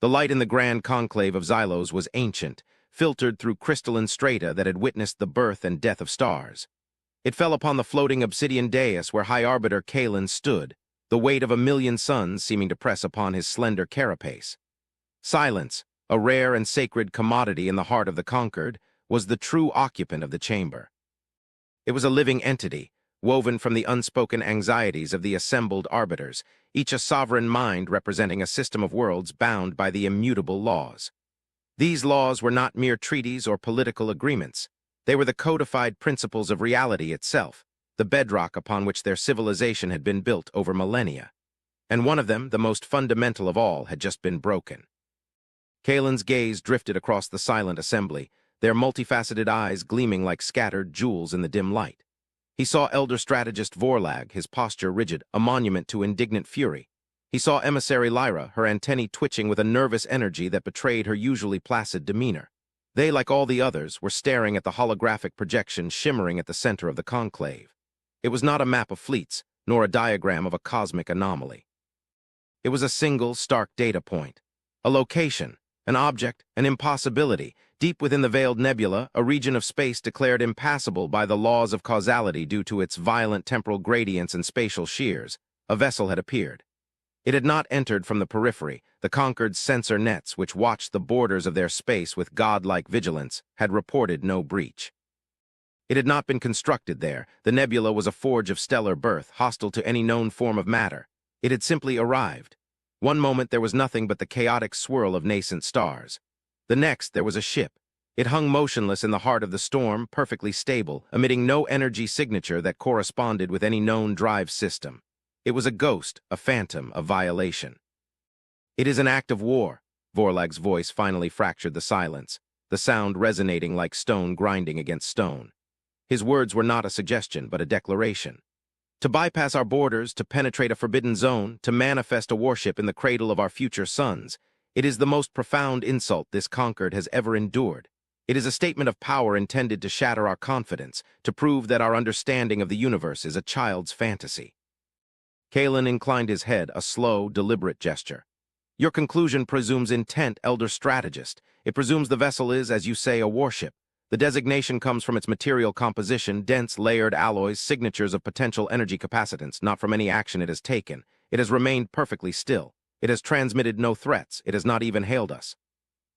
The light in the grand conclave of Xylos was ancient, filtered through crystalline strata that had witnessed the birth and death of stars. It fell upon the floating obsidian dais where High Arbiter Kalen stood, the weight of 1,000,000 suns seeming to press upon his slender carapace. Silence, a rare and sacred commodity in the heart of the conquered, was the true occupant of the chamber. It was a living entity, woven from the unspoken anxieties of the assembled arbiters, each a sovereign mind representing a system of worlds bound by the immutable laws. These laws were not mere treaties or political agreements. They were the codified principles of reality itself, the bedrock upon which their civilization had been built over millennia. And one of them, the most fundamental of all, had just been broken. Kalen's gaze drifted across the silent assembly, their multifaceted eyes gleaming like scattered jewels in the dim light. He saw elder strategist Vorlag, his posture rigid, a monument to indignant fury. He saw emissary Lyra, her antennae twitching with a nervous energy that betrayed her usually placid demeanor. They, like all the others, were staring at the holographic projection shimmering at the center of the conclave. It was not a map of fleets, nor a diagram of a cosmic anomaly. It was a single, stark data point. A location, an object, an impossibility. Deep within the veiled nebula, a region of space declared impassable by the laws of causality due to its violent temporal gradients and spatial shears, a vessel had appeared. It had not entered from the periphery. The conquered sensor nets, which watched the borders of their space with godlike vigilance, had reported no breach. It had not been constructed there. The nebula was a forge of stellar birth, hostile to any known form of matter. It had simply arrived. One moment there was nothing but the chaotic swirl of nascent stars. The next there was a ship. It hung motionless in the heart of the storm, perfectly stable, emitting no energy signature that corresponded with any known drive system. It was a ghost, a phantom, a violation. "It is an act of war," Vorlag's voice finally fractured the silence, the sound resonating like stone grinding against stone. His words were not a suggestion, but a declaration. "To bypass our borders, to penetrate a forbidden zone, to manifest a warship in the cradle of our future sons, it is the most profound insult this conquered has ever endured. It is a statement of power intended to shatter our confidence, to prove that our understanding of the universe is a child's fantasy." Kalen inclined his head, a slow, deliberate gesture. "Your conclusion presumes intent, elder strategist. It presumes the vessel is, as you say, a warship. The designation comes from its material composition, dense, layered alloys, signatures of potential energy capacitance, not from any action it has taken. It has remained perfectly still. It has transmitted no threats. It has not even hailed us."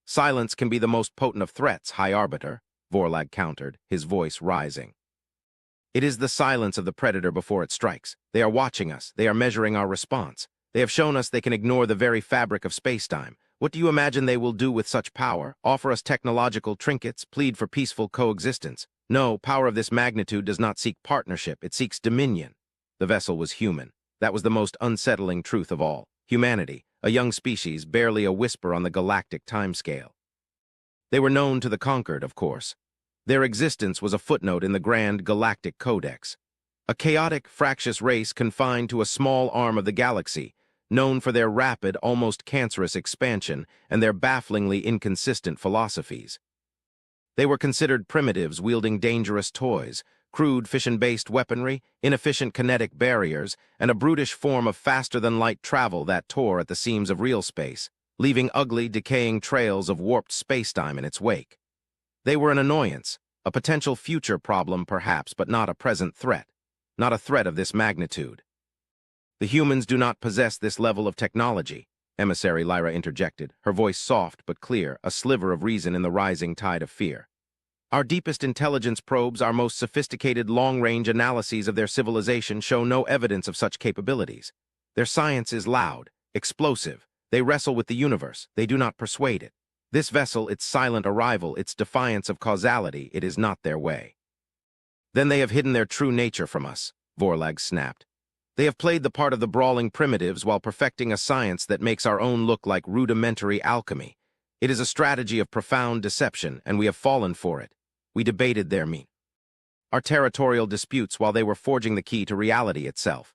"Silence can be the most potent of threats, High Arbiter," Vorlag countered, his voice rising. "It is the silence of the predator before it strikes. They are watching us. They are measuring our response. They have shown us they can ignore the very fabric of spacetime. What do you imagine they will do with such power? Offer us technological trinkets, plead for peaceful coexistence? No, power of this magnitude does not seek partnership. It seeks dominion." The vessel was human. That was the most unsettling truth of all. Humanity, a young species, barely a whisper on the galactic timescale. They were known to the conquered, of course. Their existence was a footnote in the grand Galactic Codex. A chaotic, fractious race confined to a small arm of the galaxy, known for their rapid, almost cancerous expansion and their bafflingly inconsistent philosophies. They were considered primitives wielding dangerous toys, crude fission-based weaponry, inefficient kinetic barriers, and a brutish form of faster-than-light travel that tore at the seams of real space, leaving ugly, decaying trails of warped spacetime in its wake. They were an annoyance, a potential future problem perhaps, but not a present threat, not a threat of this magnitude. "The humans do not possess this level of technology," Emissary Lyra interjected, her voice soft but clear, a sliver of reason in the rising tide of fear. "Our deepest intelligence probes, our most sophisticated long-range analyses of their civilization show no evidence of such capabilities. Their science is loud, explosive. They wrestle with the universe. They do not persuade it. This vessel, its silent arrival, its defiance of causality, it is not their way." "Then they have hidden their true nature from us," Vorlag snapped. "They have played the part of the brawling primitives while perfecting a science that makes our own look like rudimentary alchemy. It is a strategy of profound deception, and we have fallen for it. We debated their our territorial disputes while they were forging the key to reality itself."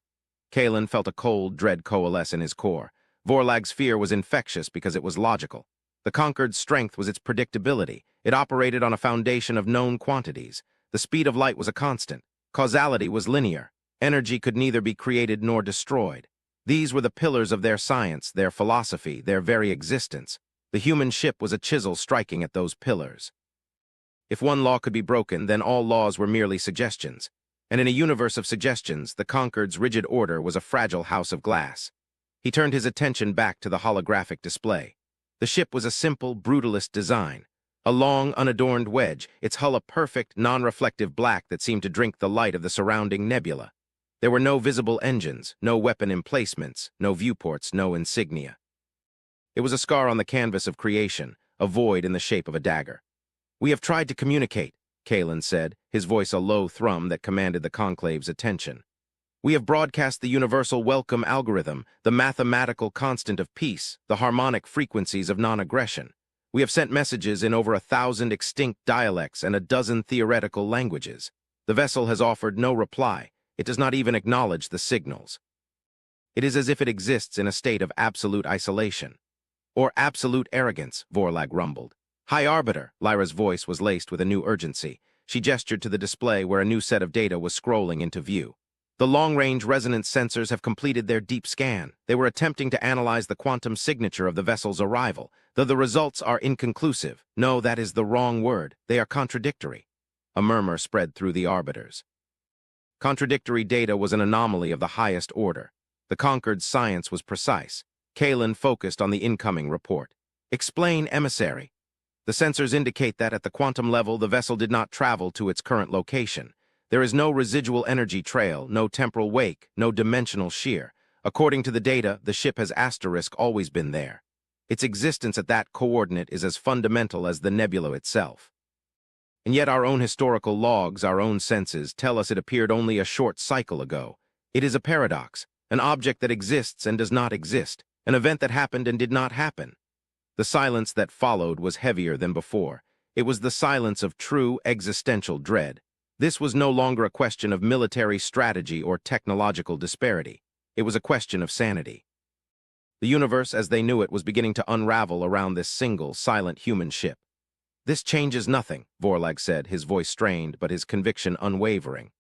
Kalen felt a cold dread coalesce in his core. Vorlag's fear was infectious because it was logical. The conquered strength was its predictability. It operated on a foundation of known quantities. The speed of light was a constant. Causality was linear. Energy could neither be created nor destroyed. These were the pillars of their science, their philosophy, their very existence. The human ship was a chisel striking at those pillars. If one law could be broken, then all laws were merely suggestions. And in a universe of suggestions, the Conquered's rigid order was a fragile house of glass. He turned his attention back to the holographic display. The ship was a simple, brutalist design. A long, unadorned wedge, its hull a perfect, non-reflective black that seemed to drink the light of the surrounding nebula. There were no visible engines, no weapon emplacements, no viewports, no insignia. It was a scar on the canvas of creation, a void in the shape of a dagger. "We have tried to communicate," Kalen said, his voice a low thrum that commanded the conclave's attention. "We have broadcast the universal welcome algorithm, the mathematical constant of peace, the harmonic frequencies of non-aggression. We have sent messages in over 1,000 extinct dialects and a dozen theoretical languages. The vessel has offered no reply. It does not even acknowledge the signals. It is as if it exists in a state of absolute isolation. Or absolute arrogance," Vorlag rumbled. "High Arbiter," Lyra's voice was laced with a new urgency. She gestured to the display where a new set of data was scrolling into view. "The long-range resonance sensors have completed their deep scan. They were attempting to analyze the quantum signature of the vessel's arrival, though the results are inconclusive. No, that is the wrong word. They are contradictory." A murmur spread through the arbiters. Contradictory data was an anomaly of the highest order. The Conquered's science was precise. Kalen focused on the incoming report. "Explain, emissary." "The sensors indicate that at the quantum level the vessel did not travel to its current location. There is no residual energy trail, no temporal wake, no dimensional shear. According to the data, the ship has always been there. Its existence at that coordinate is as fundamental as the nebula itself. And yet our own historical logs, our own senses, tell us it appeared only a short cycle ago. It is a paradox, an object that exists and does not exist, an event that happened and did not happen." The silence that followed was heavier than before. It was the silence of true existential dread. This was no longer a question of military strategy or technological disparity. It was a question of sanity. The universe, as they knew it, was beginning to unravel around this single, silent human ship. "This changes nothing," Vorlag said, his voice strained, but his conviction unwavering.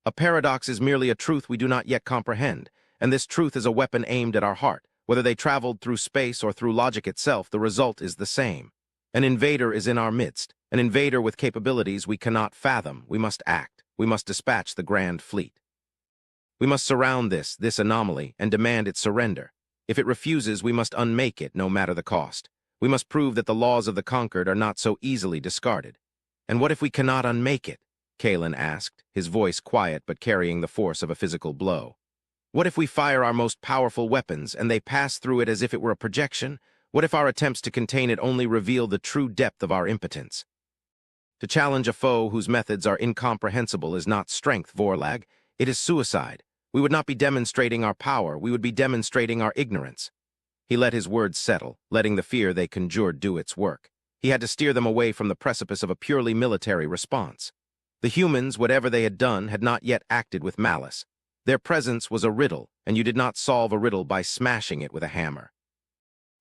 "A paradox is merely a truth we do not yet comprehend, and this truth is a weapon aimed at our heart. Whether they traveled through space or through logic itself, the result is the same. An invader is in our midst, an invader with capabilities we cannot fathom. We must act. We must dispatch the Grand Fleet. We must surround this anomaly, and demand its surrender. If it refuses, we must unmake it, no matter the cost. We must prove that the laws of the Conquered are not so easily discarded." "And what if we cannot unmake it?" Kalen asked, his voice quiet but carrying the force of a physical blow. "What if we fire our most powerful weapons and they pass through it as if it were a projection? What if our attempts to contain it only reveal the true depth of our impotence? To challenge a foe whose methods are incomprehensible is not strength, Vorlag. It is suicide. We would not be demonstrating our power, we would be demonstrating our ignorance." He let his words settle, letting the fear they conjured do its work. He had to steer them away from the precipice of a purely military response. The humans, whatever they had done, had not yet acted with malice. Their presence was a riddle, and you did not solve a riddle by smashing it with a hammer.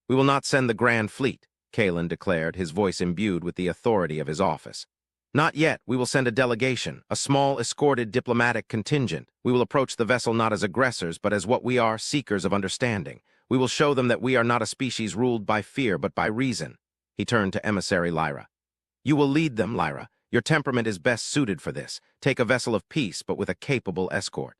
"We will not send the Grand Fleet," Kalen declared, his voice imbued with the authority of his office. "Not yet. We will send a delegation, a small, escorted diplomatic contingent. We will approach the vessel not as aggressors, but as what we are, seekers of understanding. We will show them that we are not a species ruled by fear, but by reason." He turned to emissary Lyra. "You will lead them, Lyra. Your temperament is best suited for this. Take a vessel of peace, but with a capable escort."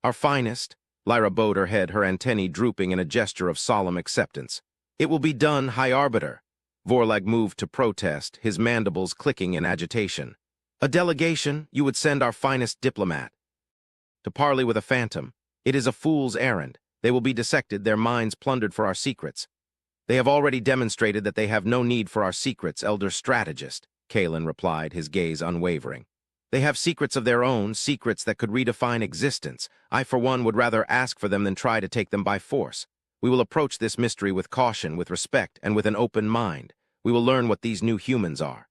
"Our finest," Lyra bowed her head, her antennae drooping in a gesture of solemn acceptance. "It will be done, High Arbiter." Vorlag moved to protest, his mandibles clicking in agitation. "A delegation? You would send our finest diplomat to parley with a phantom? It is a fool's errand. They will be dissected, their minds plundered for our secrets." "They have already demonstrated that they have no need for our secrets, Elder Strategist," Kalen replied, his gaze unwavering. "They have secrets of their own, secrets that could redefine existence. I, for one, would rather ask for them than try to take them by force. We will approach this mystery with caution, with respect, and with an open mind. We will learn what these new humans are.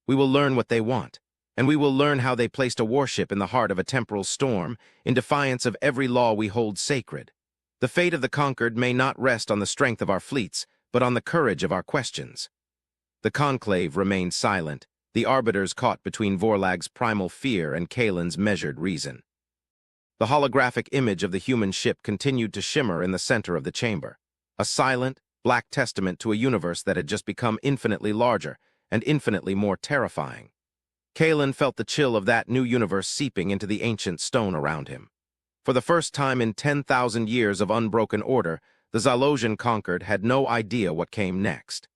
We will learn what they want. And we will learn how they placed a warship in the heart of a temporal storm, in defiance of every law we hold sacred. The fate of the Conquered may not rest on the strength of our fleets, but on the courage of our questions." The conclave remained silent, the arbiters caught between Vorlag's primal fear and Kalen's measured reason. The holographic image of the human ship continued to shimmer in the center of the chamber, a silent, black testament to a universe that had just become infinitely larger and infinitely more terrifying. Kalen felt the chill of that new universe seeping into the ancient stone around him. For the first time in 10,000 years of unbroken order, the Zalosian conquered had no idea what came next.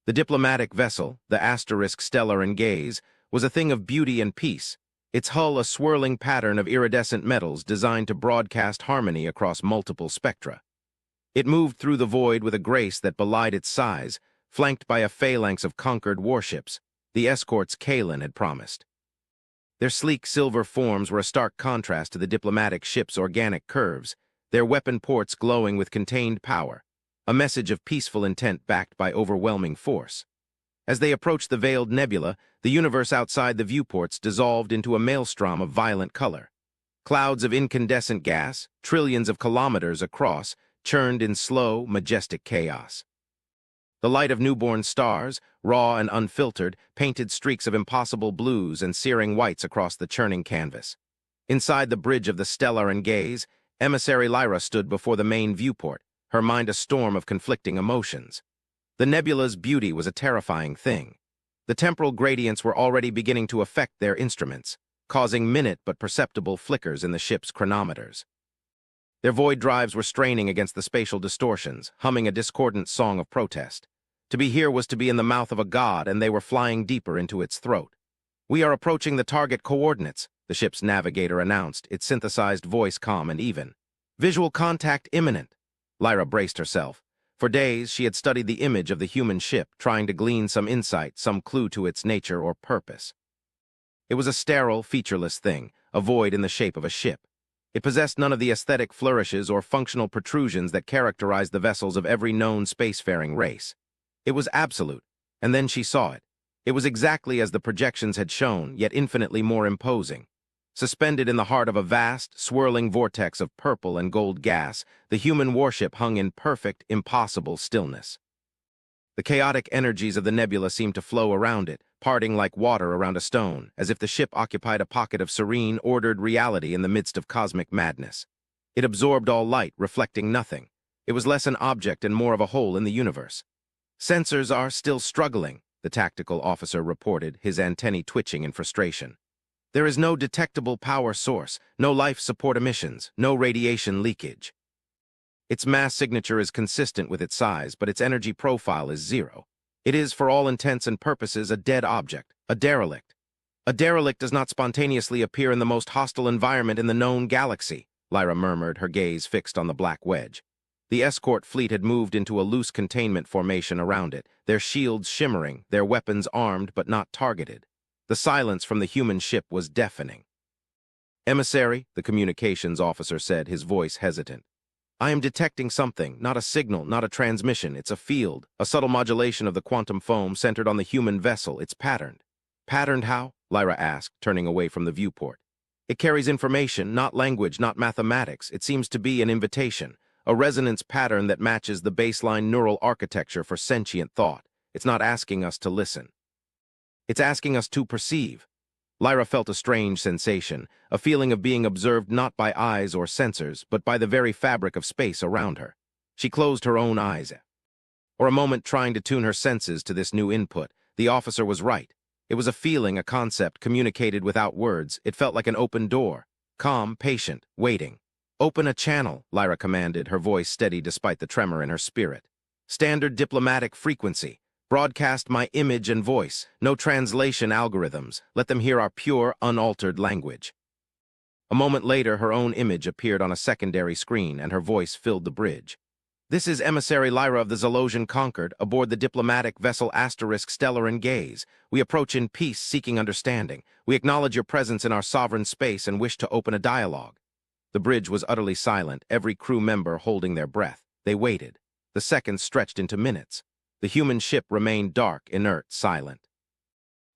The diplomatic vessel, the *stellar and gaze, was a thing of beauty and peace, its hull a swirling pattern of iridescent metals designed to broadcast harmony across multiple spectra. It moved through the void with a grace that belied its size, flanked by a phalanx of conquered warships, the escorts Kalen had promised. Their sleek silver forms were a stark contrast to the diplomatic ship's organic curves, their weapon ports glowing with contained power, a message of peaceful intent backed by overwhelming force. As they approached the veiled nebula, the universe outside the viewports dissolved into a maelstrom of violent color. Clouds of incandescent gas, trillions of kilometers across, churned in slow, majestic chaos. The light of newborn stars, raw and unfiltered, painted streaks of impossible blues and searing whites across the churning canvas. Inside the bridge of the stellar and gaze, emissary Lyra stood before the main viewport, her mind a storm of conflicting emotions. The nebula's beauty was a terrifying thing. The temporal gradients were already beginning to affect their instruments, causing minute but perceptible flickers in the ship's chronometers. Their void drives were straining against the spatial distortions, humming a discordant song of protest. To be here was to be in the mouth of a god, and they were flying deeper into its throat. "We are approaching the target coordinates," the ship's navigator announced, its synthesized voice calm and even. "Visual contact imminent." Lyra braced herself. For days, she had studied the image of the human ship, trying to glean some insight, some clue to its nature or purpose. It was a sterile, featureless thing, a void in the shape of a ship. It possessed none of the aesthetic flourishes or functional protrusions that characterized the vessels of every known spacefaring race. It was absolute, and then she saw it. It was exactly as the projections had shown, yet infinitely more imposing. Suspended in the heart of a vast, swirling vortex of purple and gold gas, the human warship hung in perfect, impossible stillness. The chaotic energies of the nebula seemed to flow around it, parting like water around a stone, as if the ship occupied a pocket of serene, ordered reality in the midst of cosmic madness. It absorbed all light, reflecting nothing. It was less an object and more of a hole in the universe. "Sensors are still struggling," the tactical officer reported, his antennae twitching in frustration. "There is no detectable power source, no life support emissions, no radiation leakage. Its mass signature is consistent with its size, but its energy profile is zero. It is, for all intents and purposes, a dead object, a derelict. A derelict does not spontaneously appear in the most hostile environment in the known galaxy," Lyra murmured, her gaze fixed on the black wedge. The escort fleet had moved into a loose containment formation around it, their shields shimmering, their weapons armed but not targeted. The silence from the human ship was deafening. "Emissary," the communications officer said, his voice hesitant. "I am detecting something, not a signal, not a transmission. It's a field, a subtle modulation of the quantum foam centered on the human vessel. It's patterned." "Patterned how?" Lyra asked, turning away from the viewport. "It carries information, not language, not mathematics. It seems to be an invitation, a resonance pattern that matches the baseline neural architecture for sentient thought. It's not asking us to listen. It's asking us to perceive." Lyra felt a strange sensation, a feeling of being observed not by eyes or sensors, but by the very fabric of space around her. She closed her own eyes. For a moment, trying to tune her senses to this new input, the officer was right. It was a feeling, a concept, communicated without words. It felt like an open door, calm, patient, waiting. "Open a channel," Lyra commanded, her voice steady despite the tremor in her spirit. "Standard diplomatic frequency. Broadcast my image and voice. No translation algorithms. Let them hear our pure, unaltered language." A moment later, her own image appeared on a secondary screen, and her voice filled the bridge. "This is Emissary Lyra of the Zalosian Conquered, aboard the diplomatic vessel *Stellar and Gaze. We approach in peace, seeking understanding. We acknowledge your presence in our sovereign space and wish to open a dialogue." The bridge was utterly silent, every crew member holding their breath. They waited. The seconds stretched into minutes. The human ship remained dark, inert, silent.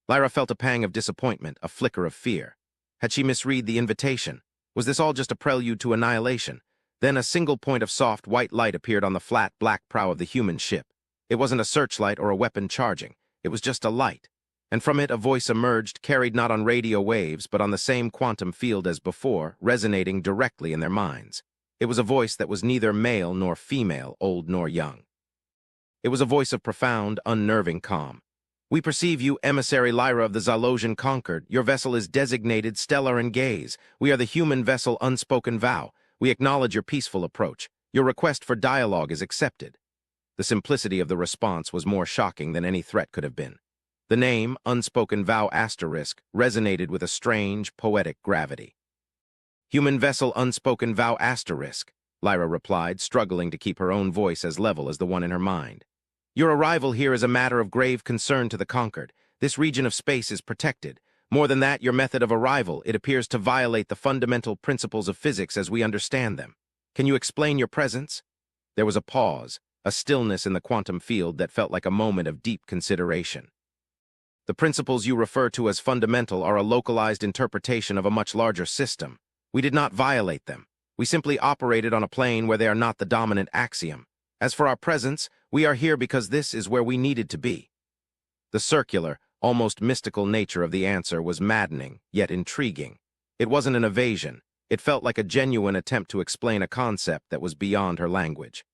Lyra felt a pang of disappointment, a flicker of fear. Had she misread the invitation? Was this all just a prelude to annihilation? Then a single point of soft, white light appeared on the flat, black prow of the human ship. It wasn't a searchlight or a weapon charging. It was just a light. and from it a voice emerged, carried not on radio waves, but on the same quantum field as before, resonating directly in their minds. It was a voice that was neither male nor female, old nor young. It was a voice of profound, unnerving calm. "We perceive you, emissary Lyra of the Zalosian Conquered. Your vessel is designated Stellar and Gaze. We are the human vessel Unspoken Vow. We acknowledge your peaceful approach. Your request for dialogue is accepted." The simplicity of the response was more shocking than any threat could have been. The name, Unspoken Vow *, resonated with a strange, poetic gravity. "Human vessel Unspoken Vow *, Lyra replied, struggling to keep her own voice as level as the one in her mind. "Your arrival here is a matter of grave concern to the Conquered. This region of space is protected. More than that, your method of arrival, it appears to violate the fundamental principles of physics as we understand them. Can you explain your presence?" There was a pause, a stillness in the quantum field that felt like a moment of deep consideration. "The principles you refer to as fundamental are a localized interpretation of a much larger system. We did not violate them. We simply operated on a plane where they are not the dominant axiom. As for our presence, we are here because this is where we needed to be." The circular, almost mystical nature of the answer was maddening, yet intriguing. It wasn't an evasion. It felt like a genuine attempt to explain a concept that was beyond her language.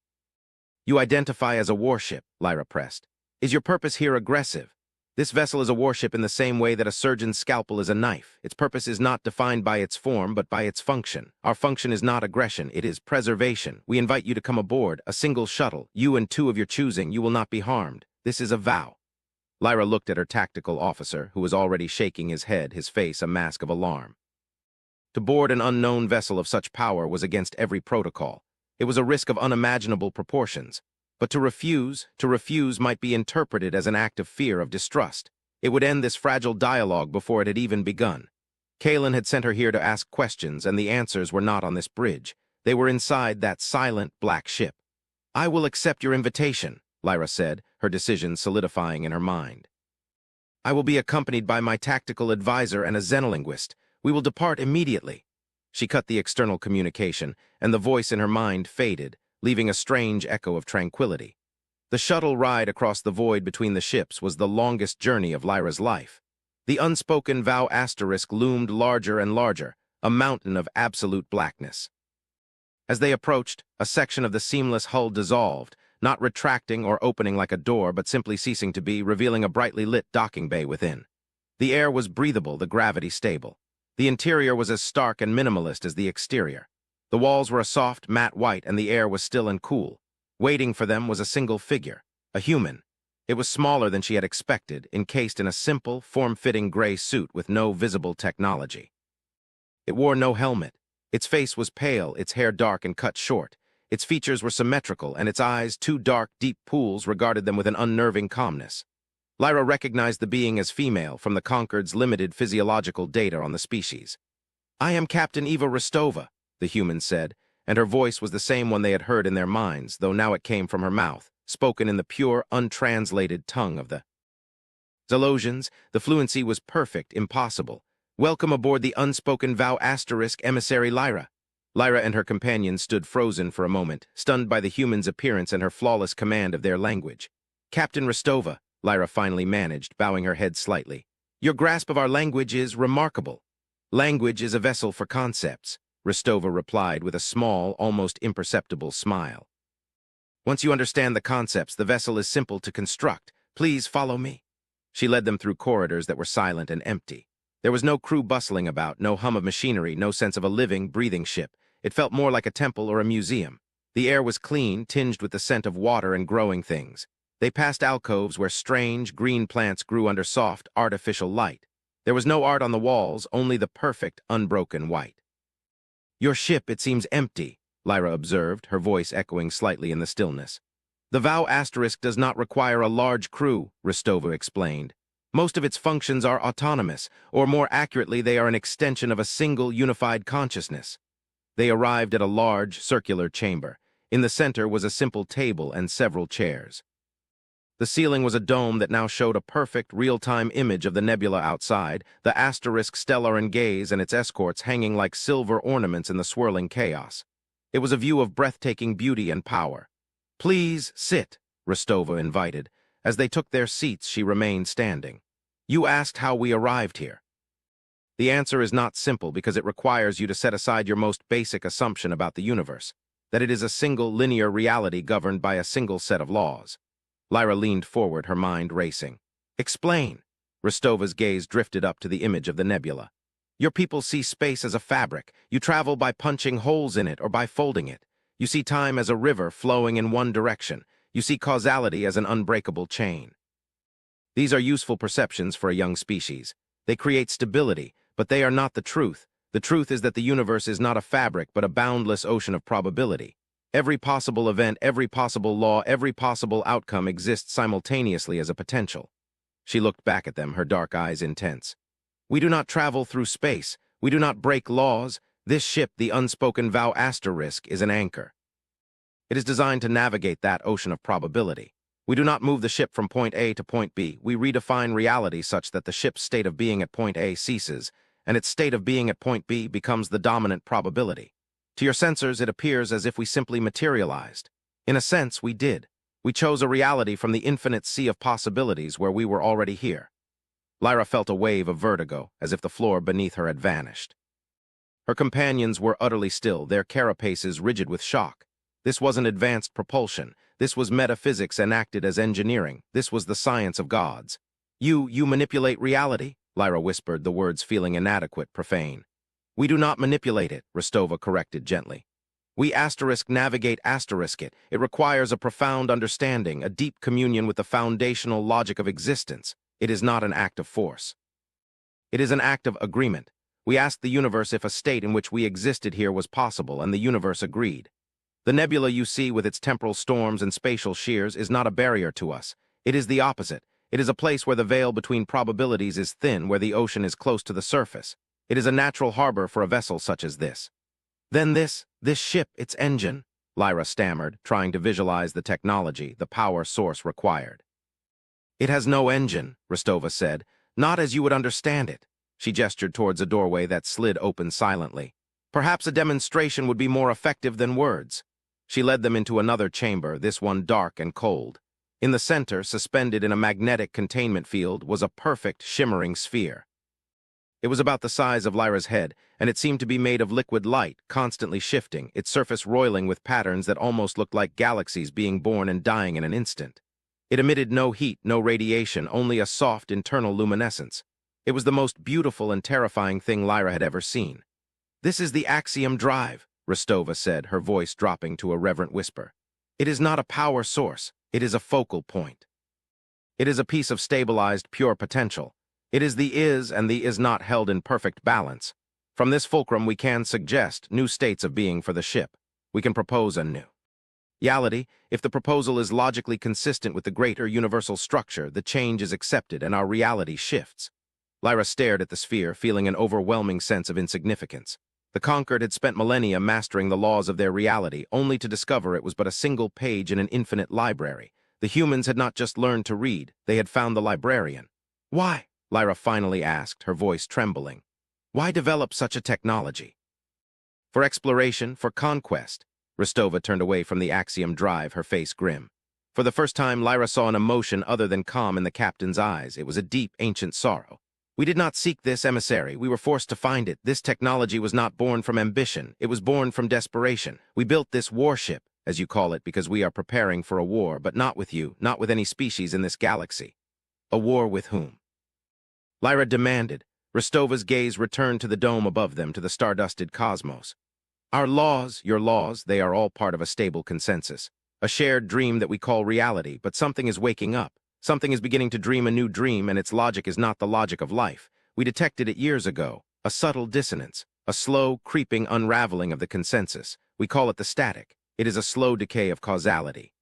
"You identify as a warship," Lyra pressed. "Is your purpose here aggressive? This vessel is a warship in the same way that a surgeon's scalpel is a knife. Its purpose is not defined by its form, but by its function. Our function is not aggression, it is preservation. We invite you to come aboard, a single shuttle. You and two of your choosing, you will not be harmed. This is a vow." Lyra looked at her tactical officer, who was already shaking his head, his face a mask of alarm. To board an unknown vessel of such power was against every protocol. It was a risk of unimaginable proportions. But to refuse might be interpreted as an act of fear, of distrust. It would end this fragile dialogue before it had even begun. Kalen had sent her here to ask questions, and the answers were not on this bridge. They were inside that silent, black ship. "I will accept your invitation," Lyra said, her decision solidifying in her mind. "I will be accompanied by my tactical advisor and a xenolinguist. We will depart immediately." She cut the external communication, and the voice in her mind faded, leaving a strange echo of tranquility. The shuttle ride across the void between the ships was the longest journey of Lyra's life. The Unspoken Vow * loomed larger and larger, a mountain of absolute blackness. As they approached, a section of the seamless hull dissolved, not retracting or opening like a door, but simply ceasing to be, revealing a brightly lit docking bay within. The air was breathable, the gravity stable. The interior was as stark and minimalist as the exterior. The walls were a soft, matte white, and the air was still and cool. Waiting for them was a single figure, a human. It was smaller than she had expected, encased in a simple, form-fitting gray suit with no visible technology. It wore no helmet. Its face was pale, its hair dark and cut short. Its features were symmetrical, and its eyes, two dark, deep pools, regarded them with an unnerving calmness. Lyra recognized the being as female from the Conquered's limited physiological data on the species. "I am Captain Eva Rostova," the human said, and her voice was the same one they had heard in their minds, though now it came from her mouth, spoken in the pure, untranslated tongue of the Zalosians. The fluency was perfect, impossible. "Welcome aboard the Unspoken Vow * emissary Lyra." Lyra and her companions stood frozen for a moment, stunned by the human's appearance and her flawless command of their language. "Captain Rostova," Lyra finally managed, bowing her head slightly. "Your grasp of our language is remarkable." "Language is a vessel for concepts," Rostova replied with a small, almost imperceptible smile. "Once you understand the concepts, the vessel is simple to construct. Please follow me." She led them through corridors that were silent and empty. There was no crew bustling about, no hum of machinery, no sense of a living, breathing ship. It felt more like a temple or a museum. The air was clean, tinged with the scent of water and growing things. They passed alcoves where strange, green plants grew under soft, artificial light. There was no art on the walls, only the perfect, unbroken white. "Your ship, it seems empty," Lyra observed, her voice echoing slightly in the stillness. "The Vow * does not require a large crew," Rostova explained. "Most of its functions are autonomous, or more accurately, they are an extension of a single, unified consciousness." They arrived at a large, circular chamber. In the center was a simple table and several chairs. The ceiling was a dome that now showed a perfect, real-time image of the nebula outside, the * Stellar and Gaze and its escorts hanging like silver ornaments in the swirling chaos. It was a view of breathtaking beauty and power. "Please sit," Rostova invited. As they took their seats, she remained standing. You asked how we arrived here. The answer is not simple because it requires you to set aside your most basic assumption about the universe, that it is a single linear reality governed by a single set of laws. Lyra leaned forward, her mind racing. Explain. Rostova's gaze drifted up to the image of the nebula. Your people see space as a fabric. You travel by punching holes in it or by folding it. You see time as a river flowing in one direction. You see causality as an unbreakable chain. These are useful perceptions for a young species. They create stability, but they are not the truth. The truth is that the universe is not a fabric, but a boundless ocean of probability. Every possible event, every possible law, every possible outcome exists simultaneously as a potential. She looked back at them, her dark eyes intense. We do not travel through space. We do not break laws. This ship, the unspoken vow asterisk, is an anchor. It is designed to navigate that ocean of probability. We do not move the ship from point A to point B. We redefine reality such that the ship's state of being at point A ceases, and its state of being at point B becomes the dominant probability. To your sensors, it appears as if we simply materialized. In a sense, we did. We chose a reality from the infinite sea of possibilities where we were already here. Lyra felt a wave of vertigo, as if the floor beneath her had vanished. Her companions were utterly still, their carapaces rigid with shock. This wasn't advanced propulsion. This was metaphysics enacted as engineering. This was the science of gods. You manipulate reality? Lyra whispered, the words feeling inadequate, profane. We do not manipulate it, Rostova corrected gently. We navigate it. It requires a profound understanding, a deep communion with the foundational logic of existence. It is not an act of force. It is an act of agreement. We asked the universe if a state in which we existed here was possible, and the universe agreed. The nebula you see with its temporal storms and spatial shears is not a barrier to us. It is the opposite. It is a place where the veil between probabilities is thin, where the ocean is close to the surface. It is a natural harbor for a vessel such as this. Then this ship, its engine, Lyra stammered, trying to visualize the technology, the power source required. It has no engine, Rostova said, not as you would understand it. She gestured towards a doorway that slid open silently. Perhaps a demonstration would be more effective than words. She led them into another chamber, this one dark and cold. In the center, suspended in a magnetic containment field, was a perfect, shimmering sphere. It was about the size of Lyra's head, and it seemed to be made of liquid light, constantly shifting, its surface roiling with patterns that almost looked like galaxies being born and dying in an instant. It emitted no heat, no radiation, only a soft internal luminescence. It was the most beautiful and terrifying thing Lyra had ever seen. This is the Axiom Drive, Rostova said, her voice dropping to a reverent whisper. It is not a power source. It is a focal point. It is a piece of stabilized, pure potential. It is the is and the is not held in perfect balance. From this fulcrum we can suggest new states of being for the ship. We can propose a new reality. If the proposal is logically consistent with the greater universal structure, the change is accepted and our reality shifts. Lyra stared at the sphere, feeling an overwhelming sense of insignificance. The conquered had spent millennia mastering the laws of their reality, only to discover it was but a single page in an infinite library. The humans had not just learned to read, they had found the librarian. Why? Lyra finally asked, her voice trembling. Why develop such a technology? For exploration, for conquest. Rostova turned away from the Axiom Drive, her face grim. For the first time, Lyra saw an emotion other than calm in the captain's eyes. It was a deep, ancient sorrow. We did not seek this emissary. We were forced to find it. This technology was not born from ambition. It was born from desperation. We built this warship, as you call it, because we are preparing for a war, but not with you, not with any species in this galaxy. A war with whom? Lyra demanded. Rostova's gaze returned to the dome above them, to the stardusted cosmos. Our laws, your laws, they are all part of a stable consensus. A shared dream that we call reality, but something is waking up. Something is beginning to dream a new dream, and its logic is not the logic of life. We detected it years ago. A subtle dissonance. A slow, creeping unraveling of the consensus. We call it the static. It is a slow decay of causality.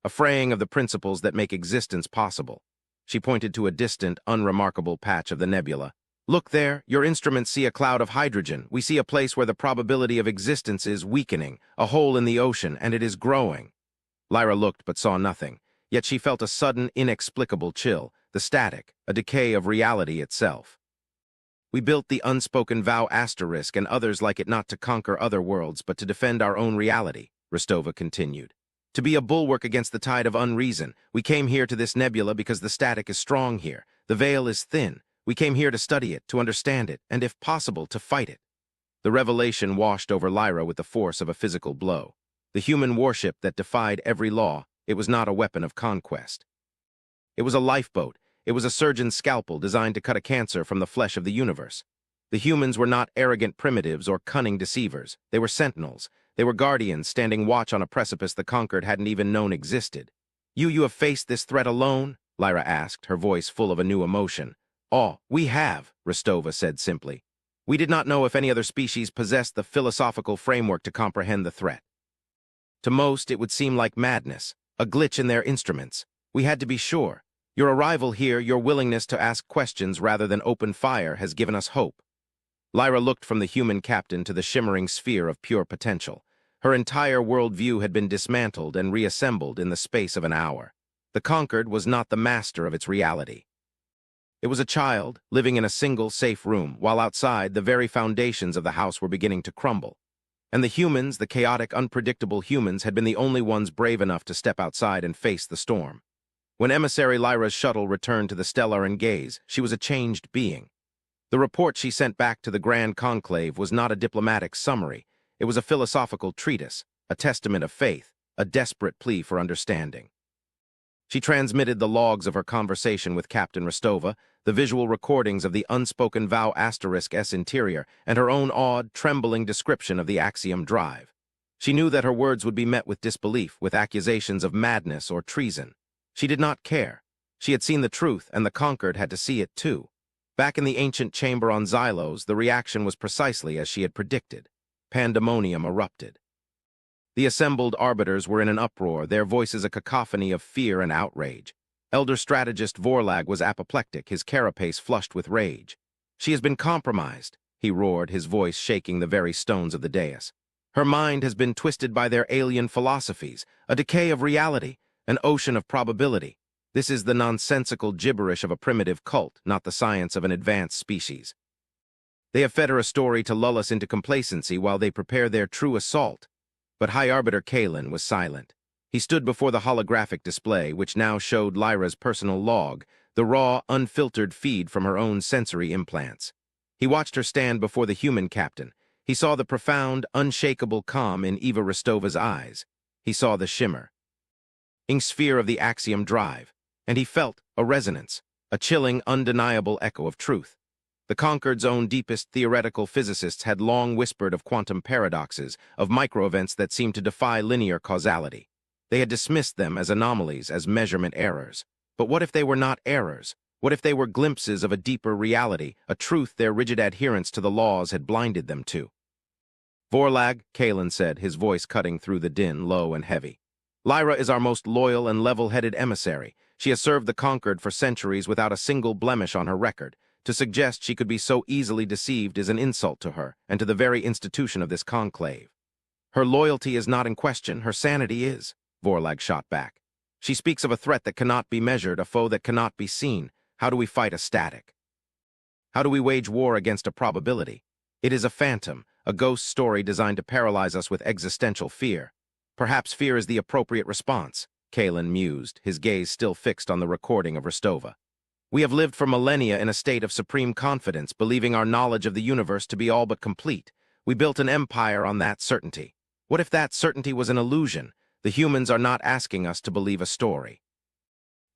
A fraying of the principles that make existence possible. She pointed to a distant, unremarkable patch of the nebula. Look there, your instruments see a cloud of hydrogen. We see a place where the probability of existence is weakening, a hole in the ocean, and it is growing. Lyra looked but saw nothing. Yet she felt a sudden, inexplicable chill, the static, a decay of reality itself. We built the unspoken vow asterisk and others like it not to conquer other worlds, but to defend our own reality, Rostova continued. To be a bulwark against the tide of unreason. We came here to this nebula because the static is strong here. The veil is thin. We came here to study it, to understand it, and if possible, to fight it. The revelation washed over Lyra with the force of a physical blow. The human warship that defied every law, it was not a weapon of conquest. It was a lifeboat. It was a surgeon's scalpel designed to cut a cancer from the flesh of the universe. The humans were not arrogant primitives or cunning deceivers. They were sentinels. They were guardians standing watch on a precipice the conquered hadn't even known existed. You have faced this threat alone? Lyra asked, her voice full of a new emotion. Oh, we have, Rostova said simply. We did not know if any other species possessed the philosophical framework to comprehend the threat. To most, it would seem like madness, a glitch in their instruments. We had to be sure. Your arrival here, your willingness to ask questions rather than open fire, has given us hope. Lyra looked from the human captain to the shimmering sphere of pure potential. Her entire worldview had been dismantled and reassembled in the space of an hour. The conquered was not the master of its reality. It was a child, living in a single, safe room, while outside the very foundations of the house were beginning to crumble. And the humans, the chaotic, unpredictable humans, had been the only ones brave enough to step outside and face the storm. When emissary Lyra's shuttle returned to the stellar gaze, she was a changed being. The report she sent back to the Grand Conclave was not a diplomatic summary. It was a philosophical treatise, a testament of faith, a desperate plea for understanding. She transmitted the logs of her conversation with Captain Rostova, the visual recordings of the unspoken vow *S interior, and her own awed, trembling description of the Axiom drive. She knew that her words would be met with disbelief, with accusations of madness or treason. She did not care. She had seen the truth, and the conquered had to see it too. Back in the ancient chamber on Xylos, the reaction was precisely as she had predicted. Pandemonium erupted. The assembled arbiters were in an uproar, their voices a cacophony of fear and outrage. Elder strategist Vorlag was apoplectic, his carapace flushed with rage. She has been compromised, he roared, his voice shaking the very stones of the dais. Her mind has been twisted by their alien philosophies, a decay of reality, an ocean of probability. This is the nonsensical gibberish of a primitive cult, not the science of an advanced species. They have fed her a story to lull us into complacency while they prepare their true assault. But High Arbiter Kalen was silent. He stood before the holographic display, which now showed Lyra's personal log, the raw, unfiltered feed from her own sensory implants. He watched her stand before the human captain. He saw the profound, unshakable calm in Eva Rostova's eyes. He saw the shimmer sphere of the Axiom drive, and he felt a resonance, a chilling, undeniable echo of truth. The Conquered's own deepest theoretical physicists had long whispered of quantum paradoxes, of microevents that seemed to defy linear causality. They had dismissed them as anomalies, as measurement errors. But what if they were not errors? What if they were glimpses of a deeper reality, a truth their rigid adherence to the laws had blinded them to? Vorlag, Kalen said, his voice cutting through the din, low and heavy. Lyra is our most loyal and level-headed emissary. She has served the Conquered for centuries without a single blemish on her record. To suggest she could be so easily deceived is an insult to her and to the very institution of this conclave. Her loyalty is not in question, her sanity is, Vorlag shot back. She speaks of a threat that cannot be measured, a foe that cannot be seen. How do we fight a static? How do we wage war against a probability? It is a phantom, a ghost story designed to paralyze us with existential fear. Perhaps fear is the appropriate response, Kalen mused, his gaze still fixed on the recording of Rostova. We have lived for millennia in a state of supreme confidence, believing our knowledge of the universe to be all but complete. We built an empire on that certainty. What if that certainty was an illusion? The humans are not asking us to believe a story.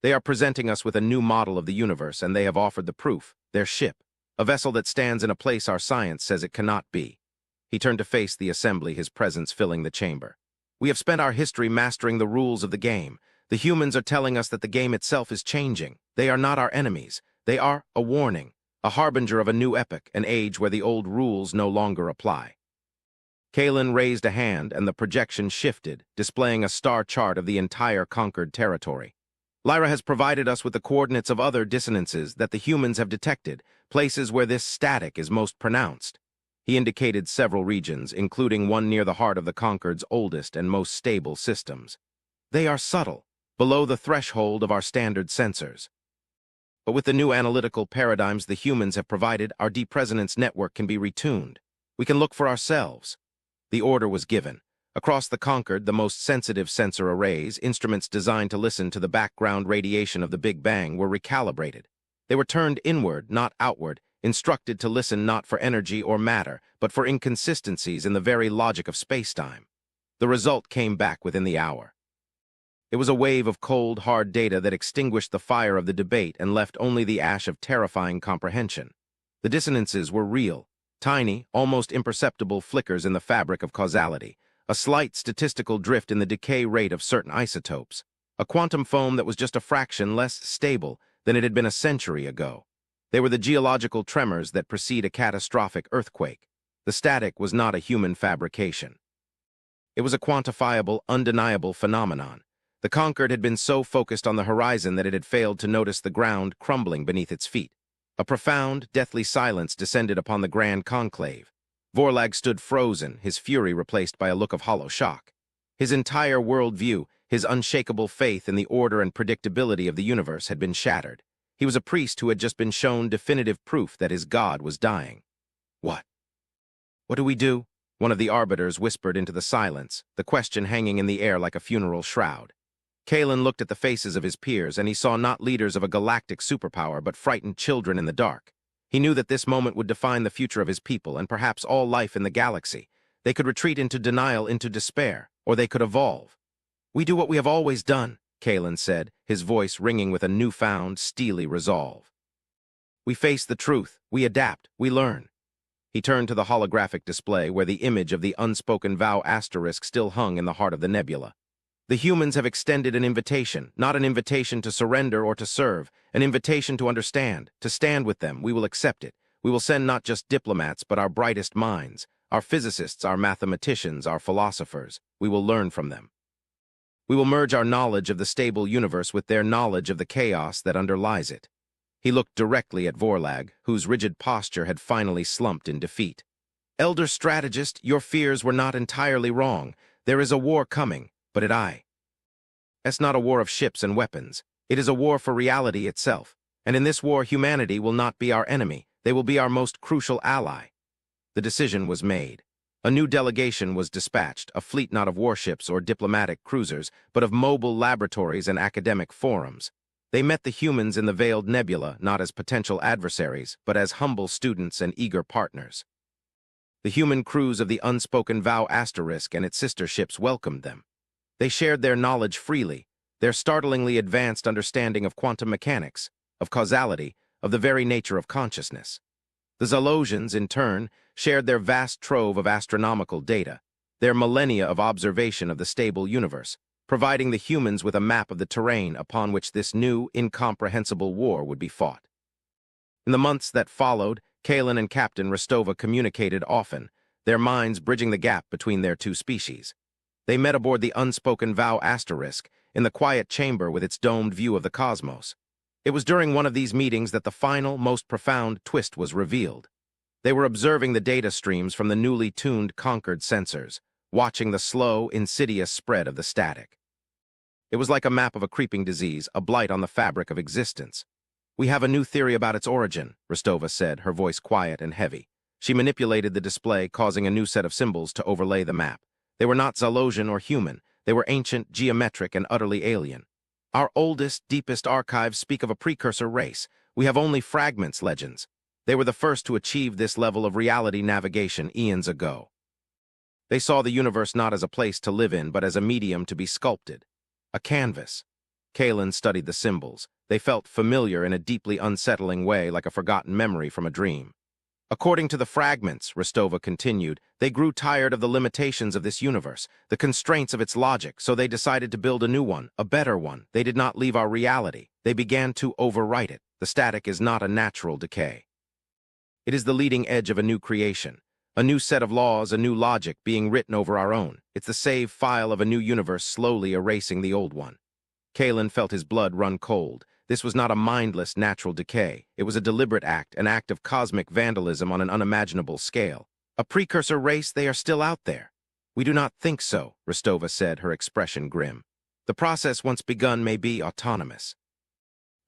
They are presenting us with a new model of the universe, and they have offered the proof, their ship, a vessel that stands in a place our science says it cannot be. He turned to face the assembly, his presence filling the chamber. We have spent our history mastering the rules of the game. The humans are telling us that the game itself is changing. They are not our enemies. They are a warning, a harbinger of a new epoch, an age where the old rules no longer apply. Kalen raised a hand, and the projection shifted, displaying a star chart of the entire conquered territory. Lyra has provided us with the coordinates of other dissonances that the humans have detected, places where this static is most pronounced. He indicated several regions, including one near the heart of the Conquered's oldest and most stable systems. They are subtle, below the threshold of our standard sensors. But with the new analytical paradigms the humans have provided, our deep resonance network can be retuned. We can look for ourselves. The order was given. Across the Conquered, the most sensitive sensor arrays, instruments designed to listen to the background radiation of the Big Bang, were recalibrated. They were turned inward, not outward, instructed to listen not for energy or matter, but for inconsistencies in the very logic of spacetime. The result came back within the hour. It was a wave of cold, hard data that extinguished the fire of the debate and left only the ash of terrifying comprehension. The dissonances were real, tiny, almost imperceptible flickers in the fabric of causality, a slight statistical drift in the decay rate of certain isotopes, a quantum foam that was just a fraction less stable than it had been a century ago. They were the geological tremors that precede a catastrophic earthquake. The static was not a human fabrication. It was a quantifiable, undeniable phenomenon. The conquered had been so focused on the horizon that it had failed to notice the ground crumbling beneath its feet. A profound, deathly silence descended upon the grand conclave. Vorlag stood frozen, his fury replaced by a look of hollow shock. His entire worldview, his unshakable faith in the order and predictability of the universe had been shattered. He was a priest who had just been shown definitive proof that his god was dying. What? What do we do? One of the arbiters whispered into the silence, the question hanging in the air like a funeral shroud. Kalen looked at the faces of his peers, and he saw not leaders of a galactic superpower, but frightened children in the dark. He knew that this moment would define the future of his people and perhaps all life in the galaxy. They could retreat into denial, into despair, or they could evolve. "We do what we have always done," Kalen said, his voice ringing with a newfound, steely resolve. "We face the truth, we adapt, we learn." He turned to the holographic display where the image of the unspoken vow asterisk still hung in the heart of the nebula. "The humans have extended an invitation, not an invitation to surrender or to serve, an invitation to understand, to stand with them. We will accept it. We will send not just diplomats, but our brightest minds, our physicists, our mathematicians, our philosophers. We will learn from them. We will merge our knowledge of the stable universe with their knowledge of the chaos that underlies it." He looked directly at Vorlag, whose rigid posture had finally slumped in defeat. "Elder strategist, your fears were not entirely wrong. There is a war coming. But it's not a war of ships and weapons. It is a war for reality itself. And in this war, humanity will not be our enemy. They will be our most crucial ally." The decision was made. A new delegation was dispatched, a fleet not of warships or diplomatic cruisers, but of mobile laboratories and academic forums. They met the humans in the veiled nebula not as potential adversaries, but as humble students and eager partners. The human crews of the Unspoken Vow Asterisk and its sister ships welcomed them. They shared their knowledge freely, their startlingly advanced understanding of quantum mechanics, of causality, of the very nature of consciousness. The Zalosians, in turn, shared their vast trove of astronomical data, their millennia of observation of the stable universe, providing the humans with a map of the terrain upon which this new, incomprehensible war would be fought. In the months that followed, Kalen and Captain Rostova communicated often, their minds bridging the gap between their two species. They met aboard the Unspoken Vow Asterisk, in the quiet chamber with its domed view of the cosmos. It was during one of these meetings that the final, most profound twist was revealed. They were observing the data streams from the newly tuned Conquered sensors, watching the slow, insidious spread of the static. It was like a map of a creeping disease, a blight on the fabric of existence. "We have a new theory about its origin," Rostova said, her voice quiet and heavy. She manipulated the display, causing a new set of symbols to overlay the map. They were not Zalosian or human. They were ancient, geometric, and utterly alien. "Our oldest, deepest archives speak of a precursor race. We have only fragments, legends. They were the first to achieve this level of reality navigation eons ago." They saw the universe not as a place to live in, but as a medium to be sculpted. A canvas. Kalen studied the symbols. They felt familiar in a deeply unsettling way, like a forgotten memory from a dream. "According to the fragments," Rostova continued, "they grew tired of the limitations of this universe, the constraints of its logic, so they decided to build a new one, a better one. They did not leave our reality. They began to overwrite it. The static is not a natural decay. It is the leading edge of a new creation, a new set of laws, a new logic being written over our own. It's the save file of a new universe slowly erasing the old one." Kalen felt his blood run cold. This was not a mindless natural decay. It was a deliberate act, an act of cosmic vandalism on an unimaginable scale. "A precursor race, they are still out there." "We do not think so," Rostova said, her expression grim. "The process once begun may be autonomous.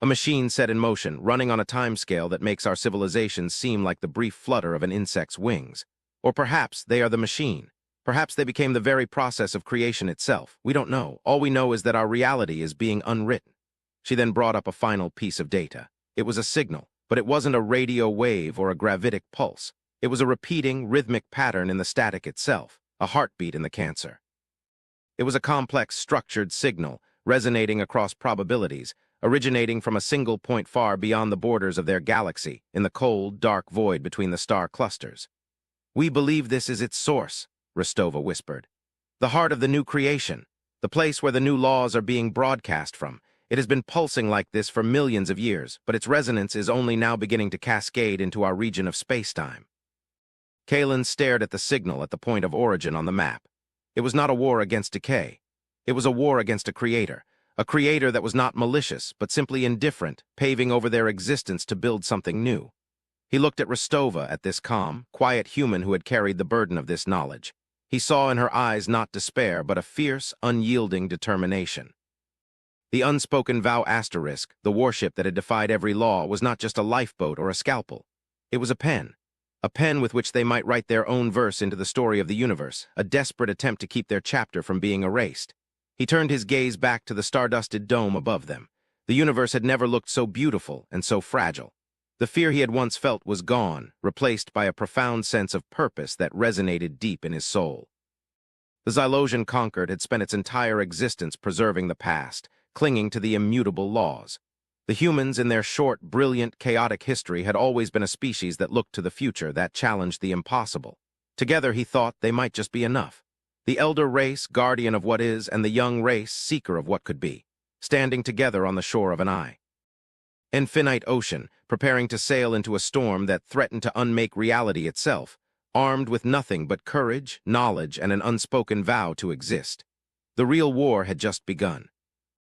A machine set in motion, running on a timescale that makes our civilizations seem like the brief flutter of an insect's wings. Or perhaps they are the machine. Perhaps they became the very process of creation itself. We don't know. All we know is that our reality is being unwritten." She then brought up a final piece of data. It was a signal, but it wasn't a radio wave or a gravitic pulse. It was a repeating, rhythmic pattern in the static itself, a heartbeat in the cancer. It was a complex, structured signal, resonating across probabilities, originating from a single point far beyond the borders of their galaxy, in the cold, dark void between the star clusters. "We believe this is its source," Rostova whispered. "The heart of the new creation, the place where the new laws are being broadcast from. It has been pulsing like this for millions of years, but its resonance is only now beginning to cascade into our region of spacetime." Kalen stared at the signal at the point of origin on the map. It was not a war against decay. It was a war against a creator that was not malicious, but simply indifferent, paving over their existence to build something new. He looked at Rostova, at this calm, quiet human who had carried the burden of this knowledge. He saw in her eyes not despair, but a fierce, unyielding determination. The unspoken vow asterisk, the warship that had defied every law, was not just a lifeboat or a scalpel. It was a pen with which they might write their own verse into the story of the universe, a desperate attempt to keep their chapter from being erased. He turned his gaze back to the stardusted dome above them. The universe had never looked so beautiful and so fragile. The fear he had once felt was gone, replaced by a profound sense of purpose that resonated deep in his soul. The Xylosian conquered had spent its entire existence preserving the past, clinging to the immutable laws. The humans, in their short, brilliant, chaotic history, had always been a species that looked to the future, that challenged the impossible. Together, he thought, they might just be enough. The elder race, guardian of what is, and the young race, seeker of what could be, standing together on the shore of an infinite ocean, preparing to sail into a storm that threatened to unmake reality itself, armed with nothing but courage, knowledge, and an unspoken vow to exist. The real war had just begun.